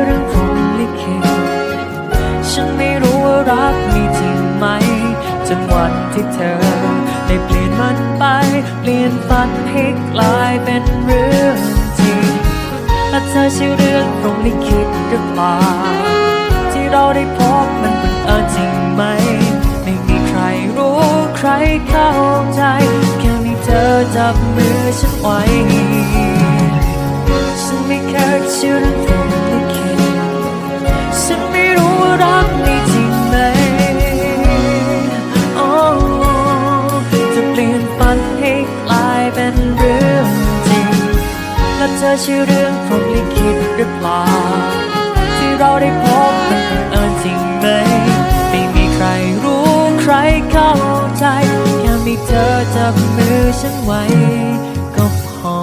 เรื่องพรหมลิขิตฉันไม่รู้ว่ารักมีจริงไหมจนวันที่เธอได้เปลี่ยนมันไปเปลี่ยนฝันให้กลายเป็นเรื่องจริงและเธอใช่เรื่องพรหมลิขิตหรือเปล่าที่เราได้พบมันบังเอิญจริงไหมไม่มีใครรู้ใครเข้าใจแค่มีเธอจับมือฉันไว้ฉันไม่เคยเชื่อเรื่องพรหมลิขิตฉันไม่รู้ว่ารักมีจริงไหมจะเปลี่ยนฝันให้กลายเป็นเรื่องจริงและเธอเชื่อเรื่องพรหมลิขิตหรือเปล่าที่เราได้พบมันบังเอิญจริงไหมไม่มีใครรู้ใครเข้าใจแค่มีเธอจับมือฉันไว้ก็พอ